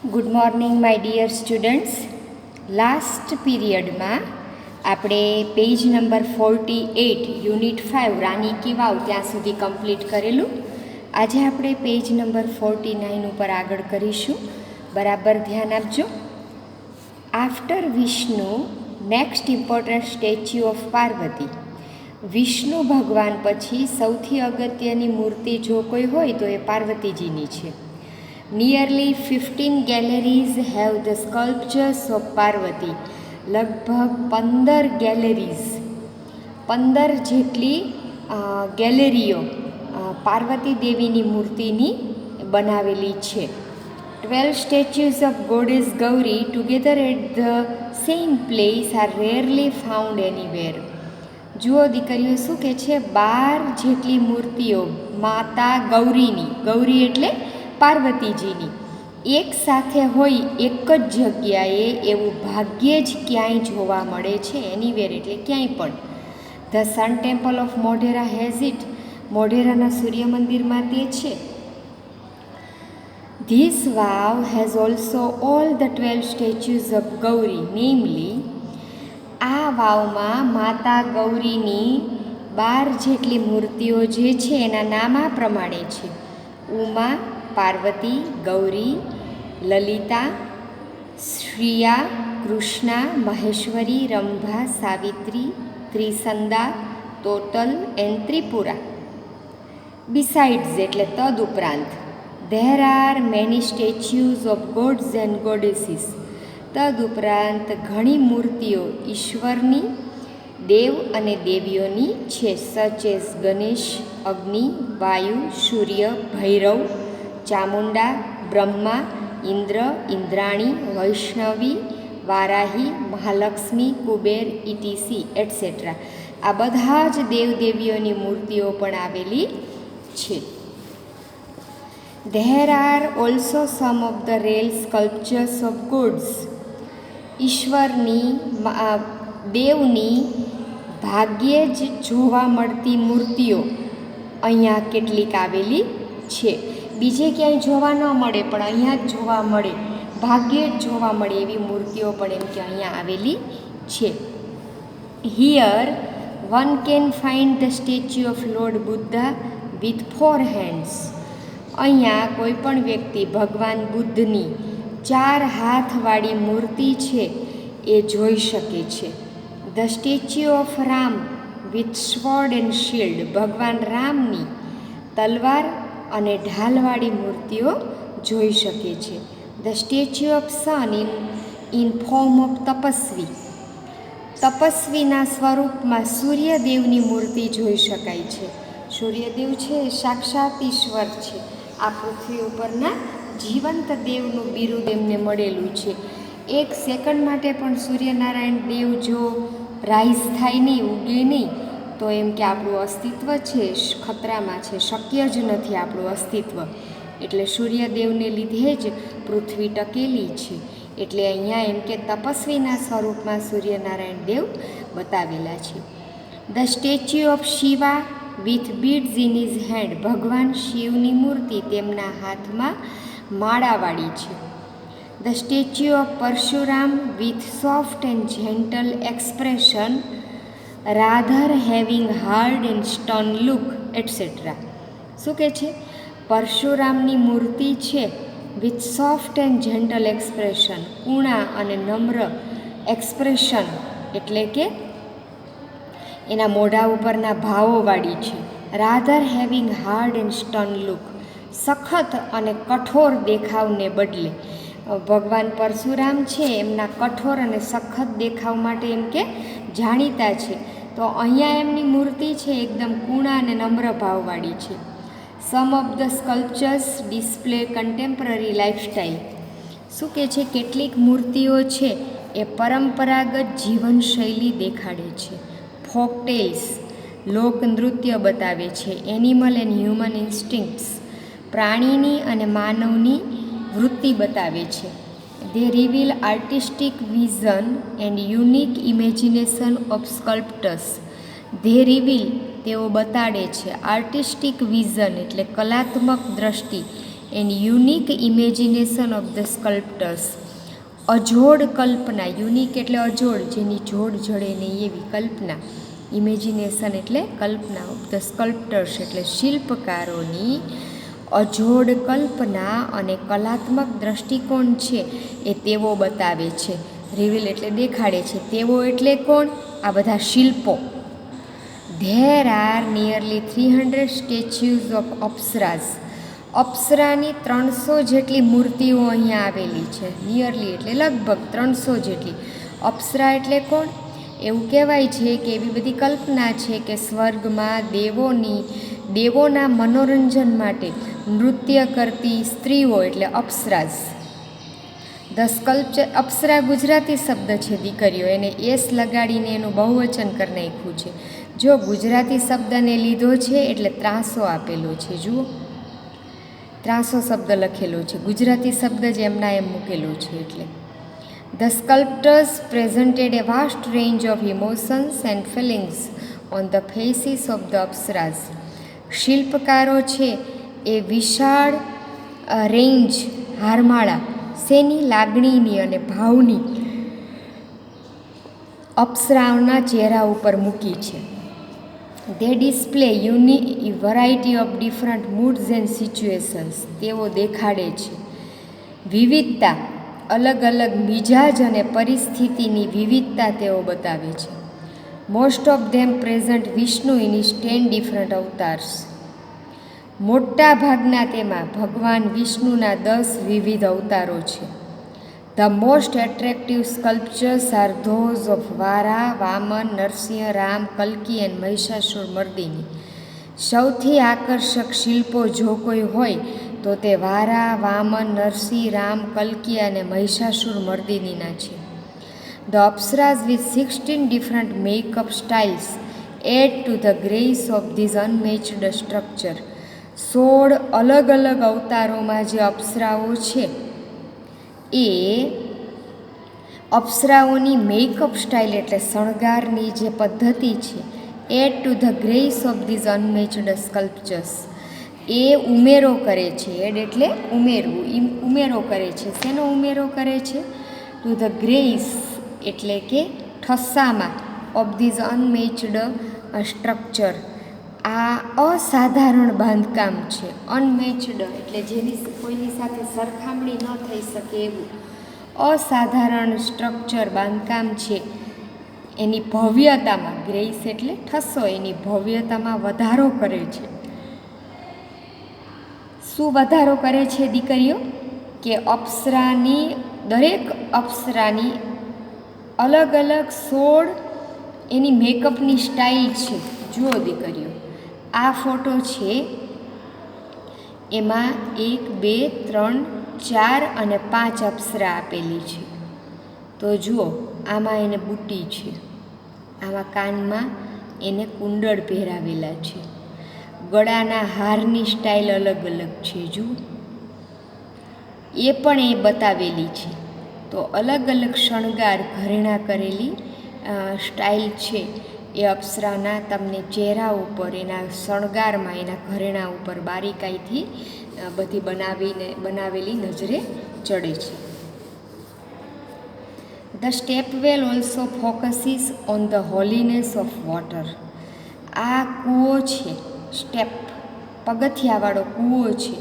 Good morning my dear students. Last પીરિયડમાં આપણે page number 48 unit 5 Rani ki Vav ત્યાં સુધી કમ્પ્લીટ કરેલું. આજે આપણે પેજ નંબર 49 ઉપર આગળ કરીશું. બરાબર ધ્યાન આપજો. After Vishnu next important statue of Parvati. Vishnu ભગવાન પછી સૌથી અગત્યની મૂર્તિ જો કોઈ હોય તો એ પાર્વતીજીની છે. Nearly 15 galleries have the sculptures of Parvati. લગભગ 15 ગેલેરીઝ 15 જેટલી ગેલેરીઓ પાર્વતી દેવીની મૂર્તિની બનાવેલી છે. 12 statues of goddess Gauri together at the same place are rarely found anywhere. જુઓ દીકરીઓ શું કહે છે, 12 જેટલી મૂર્તિઓ માતા ગૌરીની, ગૌરી એટલે પાર્વતીજીની એક સાથે હોય એક જ જગ્યાએ એવું ભાગ્યે જ ક્યાંય જોવા મળે છે. એનીવેર એટલે ક્યાંય પણ. The sun temple of Modhera has it. મોઢેરાના સૂર્ય મંદિરમાં તે છે. This vav has also all the 12 statues of Gauri, namely આ વાવમાં માતા ગૌરીની 12 જેટલી મૂર્તિઓ જે છે એના નામ આ પ્રમાણે છે: ઉમા, પાર્વતી, ગૌરી, લલિતા, શ્રિયા, કૃષ્ણા, મહેશ્વરી, રંભા, સાવિત્રી, ત્રિસંદા, તોતલ એન્ડ ત્રિપુરા. બિસાઇડ્સ એટલે તદ ઉપરાંત there are many statues of gods and goddesses. તદ ઉપરાંત ઘણી મૂર્તિઓ ઈશ્વરની, દેવ અને દેવીઓની છે. Such as Ganesh, Agni, Vayu, Surya, Bhairav, Chamunda, Brahma, Indra, Indrani, Vaishnavi, Varahi, Mahalakshmi, Kuber, ETC etcetera. આ બધા જ દેવદેવીઓની મૂર્તિઓ પણ આવેલી છે. There are also some of the real sculptures of gods. ઈશ્વરની, દેવની ભાગ્યે જ જોવા મળતી મૂર્તિઓ અહીંયા કેટલીક આવેલી છે. બીજે ક્યાંય જોવા ન મળે પણ અહીંયા જ જોવા મળે, ભાગ્યે જ જોવા મળે એવી મૂર્તિઓ પણ એમ કે અહીંયા આવેલી છે. Here one can find the statue of lord Buddha with 4 hands. અહીંયા કોઈ પણ વ્યક્તિ ભગવાન બુદ્ધની 4 હાથવાળી મૂર્તિ છે એ જોઈ શકે છે. The statue of Ram with sword and shield. ભગવાન રામની તલવાર અને ઢાલવાળી મૂર્તિઓ જોઈ શકે છે. The statue of sun in form of tapasvi. તપસ્વીના સ્વરૂપમાં સૂર્યદેવની મૂર્તિ જોઈ શકાય છે. સૂર્યદેવ છે એ સાક્ષાત ઈશ્વર છે. આ પૃથ્વી ઉપરના જીવંત દેવનું બિરુદ એમને મળેલું છે. એક સેકન્ડ માટે પણ સૂર્યનારાયણ દેવ જો રાઈઝ થાય નહીં, ઉગે નહીં, તો એમ કે આપણું અસ્તિત્વ છે ખતરામાં છે, શક્ય જ નથી આપણું અસ્તિત્વ. એટલે સૂર્યદેવને લીધે જ પૃથ્વી ટકેલી છે. એટલે અહીંયા એમ કે તપસ્વીના સ્વરૂપમાં સૂર્યનારાયણ દેવ બતાવેલા છે. The statue of Shiva with beads in his hand. ભગવાન શિવની મૂર્તિ તેમના હાથમાં માળાવાળી છે. The statue of Parshuram with soft and gentle expression rather having hard and stern look etcetera. શું કહે છે? પરશુરામની મૂર્તિ છે with soft and gentle expression, કુણા અને નમ્ર એક્સપ્રેશન એટલે કે એના મોઢા ઉપરના ભાવોવાળી છે. Rather having hard and stern look. સખત અને કઠોર દેખાવને બદલે ભગવાન પરશુરામ છે એમના કઠોર અને સખત દેખાવ માટે એમ કે જાણીતા છે. તો અહીંયા એમની મૂર્તિ છે એકદમ કુણા અને નમ્ર ભાવવાળી છે. Some of the sculptures display contemporary lifestyle. શું કહે છે? કેટલીક મૂર્તિઓ છે એ પરંપરાગત જીવનશૈલી દેખાડે છે. ફોકટેલ્સ લોકનૃત્ય બતાવે છે. એનિમલ એન્ડ હ્યુમન ઇન્સ્ટિંક્ટ્સ પ્રાણીની અને માનવની વૃત્તિ બતાવે છે. They reveal artistic vision and unique imagination of sculptors. They reveal તેઓ બતાડે છે આર્ટિસ્ટિક વિઝન એટલે કલાત્મક દ્રષ્ટિ, and unique imagination of the sculptors. અજોડ કલ્પના, યુનિક એટલે અજોડ, જેની જોડ જડે નહીં એવી કલ્પના. ઇમેજિનેશન એટલે કલ્પના. ઓફ ધ સ્કલ્પ્ટર્સ એટલે શિલ્પકારોની અજોડ કલ્પના અને કલાત્મક દ્રષ્ટિકોણ છે એ તેઓ બતાવે છે. રિવીલ એટલે દેખાડે છે. તેઓ એટલે કોણ? આ બધા શિલ્પો. There are nearly 300 statues of apsaras. અપ્સરાની 300 જેટલી મૂર્તિઓ અહીંયા આવેલી છે. નિયરલી એટલે લગભગ 300 જેટલી. અપ્સરા એટલે કોણ? એવું કહેવાય છે કે એવી બધી કલ્પના છે કે સ્વર્ગમાં દેવોના મનોરંજન માટે નૃત્ય કરતી સ્ત્રીઓ એટલે અપ્સરાઝ. ધ સ્કલ્પચર, અપ્સરા ગુજરાતી શબ્દ છે દીકરીઓ, એને એસ લગાડીને એનું બહુવચન કરી નાખ્યું છે. જો ગુજરાતી શબ્દને લીધો છે એટલે 300 આપેલો છે. જુઓ 300 શબ્દ લખેલો છે, ગુજરાતી શબ્દ જ એમના એમ મૂકેલો છે. એટલે the sculptors presented a vast range of emotions and feelings on the faces of the apsaras. શિલ્પકારો છે એ વિશાળ રેન્જ, હારમાળા શેની? લાગણીની અને ભાવની અપ્સરાઓના ચહેરા ઉપર મૂકી છે. They display variety of different moods and situations. તેઓ દેખાડે છે વિવિધતા, અલગ અલગ મિજાજ અને પરિસ્થિતિની વિવિધતા તેઓ બતાવે છે. Most of them present Vishnu in his 10 different avatars. મોટા ભાગના તેમાં ભગવાન વિષ્ણુના 10 વિવિધ અવતારો છે. The most attractive sculptures are those of Vara, Vaman, Narasimha, Ram, કલ્કી એન્ડ મહિષાસુર મર્દિની. સૌથી આકર્ષક શિલ્પો જો કોઈ હોય તો તે વારા, વામન, નરસિંહ, રામ, કલ્કી અને મહિષાસુર મર્દિનીના છે. The apsaras with 16 different makeup styles add to the grace of these unmatched structure. 16 અલગ અલગ અવતારોમાં જે અપ્સરાઓ છે એ અપ્સરાઓની મેકઅપ સ્ટાઇલ એટલે શણગારની જે પદ્ધતિ છે, add to the grace of these unmatched sculptures, એ ઉમેરો કરે છે. એડ એટલે ઉમેરવું, ઉમેરો કરે છે. શેનો ઉમેરો કરે છે? ટુ ધ ગ્રેસ એટલે કે ઠસ્સામાં, ઓફ ધીઝ અનમેચ્ડ સ્ટ્રક્ચર, આ અસાધારણ બાંધકામ છે. અનમેચ્ડ એટલે જેની કોઈની સાથે સરખામણી ન થઈ શકે એવું અસાધારણ સ્ટ્રક્ચર, બાંધકામ છે. એની ભવ્યતામાં, ગ્રેસ એટલે ઠસ્સો, એની ભવ્યતામાં વધારો કરે છે. શું વધારો કરે છે દીકરીઓ? કે અપ્સરાની, દરેક અપ્સરાની અલગ અલગ 16 એની મેકઅપની સ્ટાઇલ છે. જુઓ દીકરીઓ, આ ફોટો છે એમાં 1, 2, 3, 4 અને 5 અપ્સરા આપેલી છે. તો જુઓ, આમાં એને બુટ્ટી છે, આમાં કાનમાં એને કુંડળ પહેરાવેલા છે, ગળાના હારની સ્ટાઇલ અલગ અલગ છે. જુઓ, એ પણ એ બતાવેલી છે. તો અલગ અલગ શણગાર, ઘરેણાં કરેલી સ્ટાઇલ છે એ અપ્સરાના તમને ચહેરા ઉપર, એના શણગારમાં, એના ઘરેણાં ઉપર બારીકાઈથી બધી બનાવેલી નજરે ચડે છે. The stepwell also focuses on the holiness of water. આ કૂવો છે, સ્ટેપ પગથિયાવાળો કૂવો છે.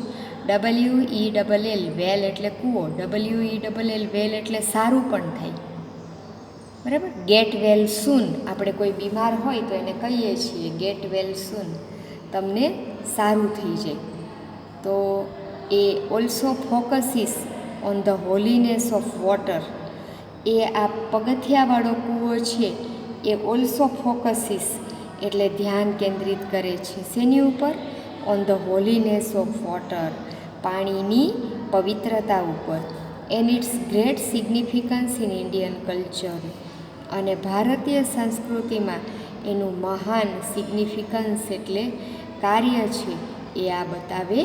WELL વેલ એટલે કૂવો, WELL વેલ એટલે સારું પણ થાય, બરાબર. ગેટ વેલ સૂન, આપણે કોઈ બીમાર હોય તો એને કહીએ છીએ ગેટ વેલ સૂન, તમને સારું થઈ જાય. તો એ also focuses on the holiness of water. એ આ પગથિયાવાળો કૂવો છે એ ઓલ્સો ફોકસીસ એટલે ધ્યાન કેન્દ્રિત કરે છે. શેની ઉપર? On the holiness of water, પાણીની પવિત્રતા ઉપર. And its great significance in Indian culture. અને ભારતીય સંસ્કૃતિમાં એનું મહાન સિગ્નિફિકન્સ એટલે કાર્ય છે એ આ બતાવે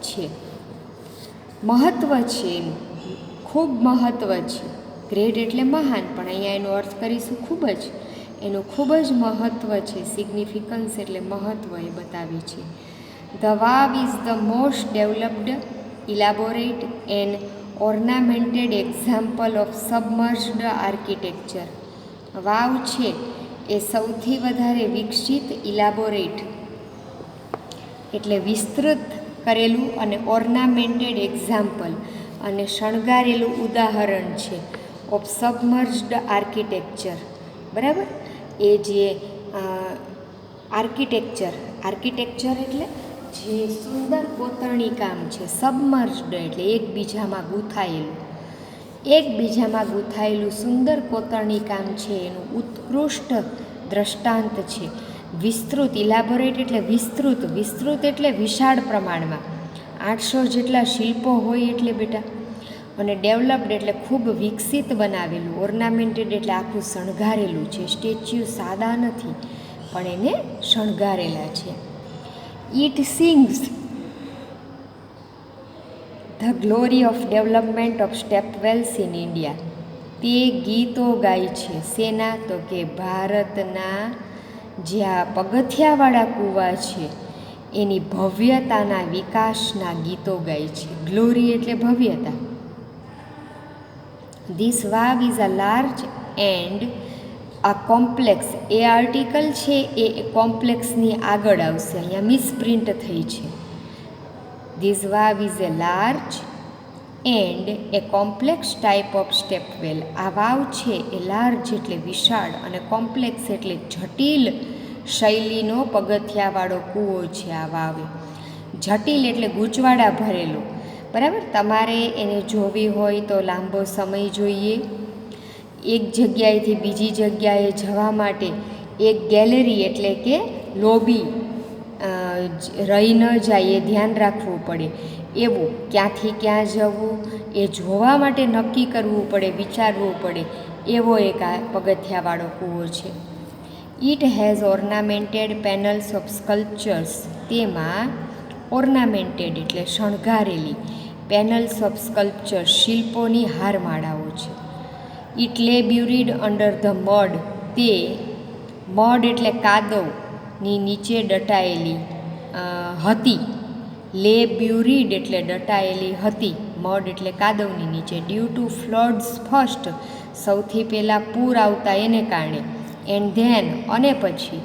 છે. મહત્ત્વ છે એનું, ખૂબ મહત્ત્વ છે. ગ્રેટ એટલે મહાન, પણ અહીંયા એનો અર્થ કરીશું ખૂબ જ, એનું ખૂબ જ મહત્ત્વ છે. સિગ્નિફિકન્સ એટલે મહત્ત્વ એ બતાવે છે. The vav is the most developed elaborate an ornamented example of submerged architecture. વાવ છે એ સૌથી વધારે વિકસિત, ઇલાબોરેટ એટલે વિસ્તૃત કરેલું અને ઓર્નામેન્ટેડ એક્ઝામ્પલ અને શણગારેલું ઉદાહરણ છે ઓફ સબમર્જ્ડ આર્કિટેક્ચર. બરાબર, એ જે આર્કિટેક્ચર એટલે જે સુંદર કોતરણી કામ છે, સબમર્જ્ડ એટલે એકબીજામાં ગૂંથાયેલું સુંદર કોતરણી કામ છે એનું ઉત્કૃષ્ટ દ્રષ્ટાંત છે. વિસ્તૃત, ઇલાબોરેટ એટલે વિસ્તૃત એટલે વિશાળ પ્રમાણમાં, 800 જેટલા શિલ્પો હોય એટલે બેટા. અને ડેવલપ્ડ એટલે ખૂબ વિકસિત બનાવેલું, ઓર્નામેન્ટેડ એટલે આખું શણગારેલું છે. સ્ટેચ્યુ સાદા નથી પણ એને શણગારેલા છે. It sings the glory of development of stepwells in India. તે ગીતો ગાય છે શેના? તો કે ભારતના જ્યાં પગથિયાવાળા કૂવા છે એની ભવ્યતાના વિકાસના ગીતો ગાય છે. ગ્લોરી એટલે ભવ્યતા. This vav is a large and a complex. એ આર્ટિકલ છે એ કોમ્પ્લેક્સની આગળ આવશે, અહીંયા મિસપ્રિન્ટ થઈ છે. This vav is a large and a complex type of stepwell. આ વાવ છે એ લાર્જ એટલે વિશાળ અને કોમ્પ્લેક્સ એટલે જટિલ શૈલીનો પગથિયાવાળો કૂવો છે આ વાવ. જટિલ એટલે ગૂંચવાડા ભરેલો. બરાબર, તમારે એને જોવી હોય તો લાંબો સમય જોઈએ. એક જગ્યાએથી બીજી જગ્યાએ જવા માટે એક ગેલેરી એટલે કે લોબી રહી ન જાય એ ધ્યાન રાખવું પડે. એવું ક્યાંથી ક્યાં જવું એ જોવા માટે નક્કી કરવું પડે, વિચારવું પડે, એવો એક આ પગથિયાવાળો કૂવો છે. It has ornamented panels of sculptures. તેમાં ઓર્નામેન્ટેડ એટલે શણગારેલી, પેનલ્સ ઓફ સ્કલ્પચર શિલ્પોની હારમાળાઓ છે. It lay buried under the mud. તે મડ એટલે કાદવની નીચે દટાયેલી હતી. લે બ્યુરીડ એટલે દટાયેલી હતી, મડ એટલે કાદવની નીચે. ડ્યુ ટુ ફ્લડ્સ ફર્સ્ટ, સૌથી પહેલાં પૂર આવતા એને કારણે. એન્ડ ધેન અને પછી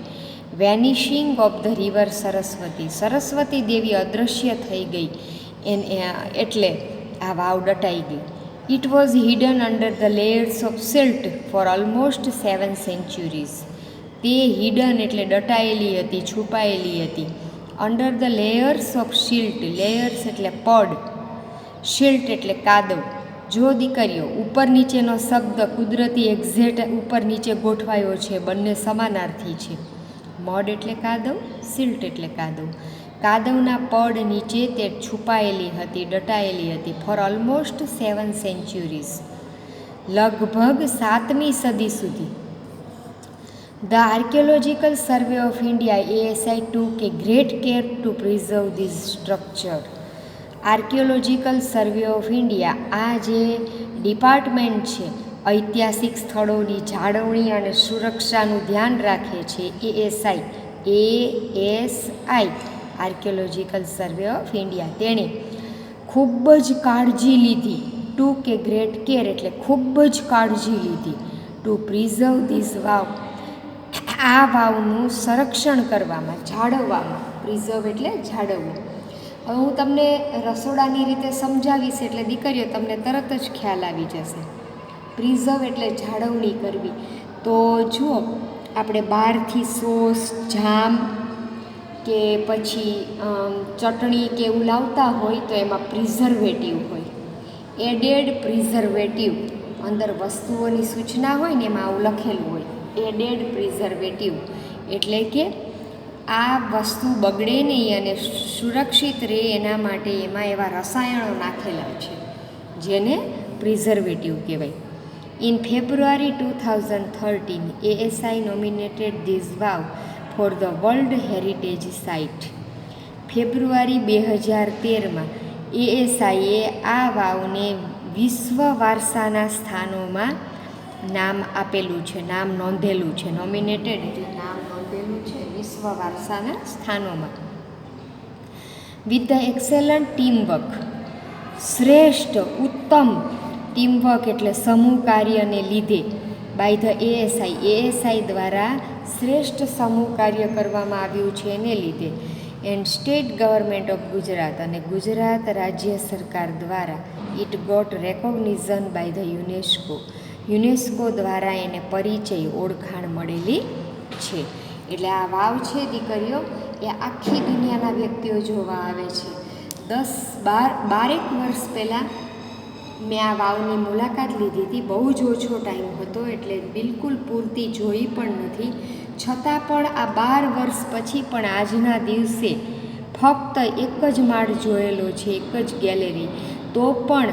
vanishing of the river Saraswati. Saraswati દેવી અદૃશ્ય થઈ ગઈ એટલે આ વાવ દટાઈ ગઈ. It was hidden under the layers of silt for almost 7 centuries. તે હિડન એટલે દટાયેલી હતી, છુપાયેલી હતી. Under the layers of silt. Layers એટલે પડ, શિલ્ટ એટલે કાદવ. જો દીકરીઓ, ઉપર નીચેનો શબ્દ કુદરતી એક્ઝેક્ટ ઉપર નીચે ગોઠવાયો છે, બંને સમાનાર્થી છે. મડ એટલે કાદવ, શિલ્ટ એટલે કાદવ. કાદવના પડ નીચે તે છુપાયેલી હતી, દટાયેલી હતી. ફોર ઓલમોસ્ટ 7 centuries, લગભગ 7મી સદી સુધી. The Archaeological Survey of India ASI took a great care to preserve this structure. Archaeological survey of India, આ જે ડિપાર્ટમેન્ટ છે ઐતિહાસિક સ્થળોની જાળવણી અને સુરક્ષાનું ધ્યાન રાખે છે, ASI archaeological survey of India, તેણે ખૂબ જ કાળજી લીધી. ટુ કે ગ્રેટ કેર એટલે ખૂબ જ કાળજી લીધી. ટુ પ્રિઝર્વ ધીસ વાવ, આ વાવનું સંરક્ષણ કરવામાં, જાળવવામાં. પ્રિઝર્વ એટલે જાળવવું. હવે હું તમને રસોડાની રીતે સમજાવીશ એટલે દીકરીઓ તમને તરત જ ખ્યાલ આવી જશે. પ્રિઝર્વ એટલે જાળવણી કરવી. તો જુઓ, આપણે બહારથી સોસ, જામ કે પછી ચટણી કે એવું લાવતા હોય તો એમાં પ્રિઝર્વેટિવ હોય, એડેડ પ્રિઝર્વેટિવ. અંદર વસ્તુઓની સૂચના હોય ને એમાં આવું લખેલું હોય, એડેડ પ્રિઝર્વેટિવ. એટલે કે આ વસ્તુ બગડે નહીં અને સુરક્ષિત રહે એના માટે એમાં એવા રસાયણો નાખેલા છે જેને પ્રિઝર્વેટિવ કહેવાય. In February 2013, ASI nominated this vav for the world heritage site. ફેબ્રુઆરી 2013માં ASIએ આ વાવને વિશ્વ વારસાના સ્થાનોમાં નામ આપેલું છે, નામ નોંધેલું છે. નોમિનેટેડ એટલે નામ નોંધેલું છે વિશ્વ વારસાના સ્થાનોમાં. વિથ ધ એક્સેલન્ટ ટીમવર્ક, શ્રેષ્ઠ ઉત્તમ ટીમવર્ક એટલે સમૂહ કાર્યને લીધે બાય ધ એએસઆઈ દ્વારા શ્રેષ્ઠ સમૂહ કાર્ય કરવામાં આવ્યું છે એને લીધે and state government of Gujarat અને ગુજરાત રાજ્ય સરકાર દ્વારા it got recognition by the UNESCO દ્વારા એને પરિચય ઓળખાણ મળેલી છે. એટલે આ વાવ છે દીકરીઓ એ આખી દુનિયાના વ્યક્તિઓ જોવા આવે છે. 12 વર્ષ પહેલાં મેં આ વાવની મુલાકાત લીધી હતી. બહુ જ ઓછો ટાઈમ હતો એટલે બિલકુલ પૂરતી જોઈ પણ નથી. છતાં પણ આ 12 વર્ષ પછી પણ આજના દિવસે ફક્ત એક જ માળ જોયેલો છે, એક જ ગેલેરી, તો પણ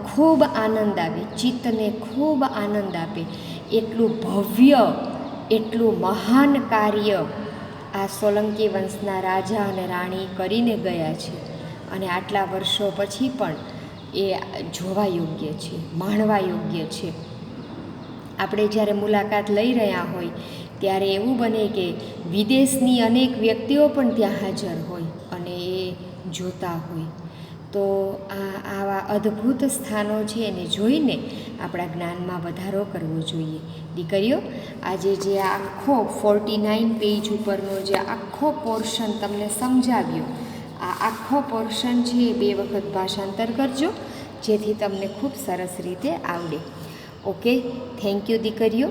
ખૂબ આનંદ આવે, ચિત્તને ખૂબ આનંદ આપે. એટલું ભવ્ય, એટલું મહાન કાર્ય આ સોલંકી વંશના રાજા અને રાણી કરીને ગયા છે અને આટલા વર્ષો પછી પણ એ જોવા યોગ્ય છે, માણવા યોગ્ય છે. આપણે જ્યારે મુલાકાત લઈ રહ્યા હોય ત્યારે એવું બને કે વિદેશની અનેક વ્યક્તિઓ પણ ત્યાં હાજર હોય અને એ જોતા હોય. તો આવા અદ્ભુત સ્થાનો છે એને જોઈને આપણા જ્ઞાનમાં વધારો કરવો જોઈએ. દીકરીઓ, આજે જે આખો 49 પેજ ઉપરનો જે આખો પોર્શન તમને સમજાવ્યો, આ આખો પોર્શન છે એ 2 વખત ભાષાંતર કરજો જેથી તમને ખૂબ સરસ રીતે આવડે. ઓકે, થેન્ક યુ દીકરીઓ.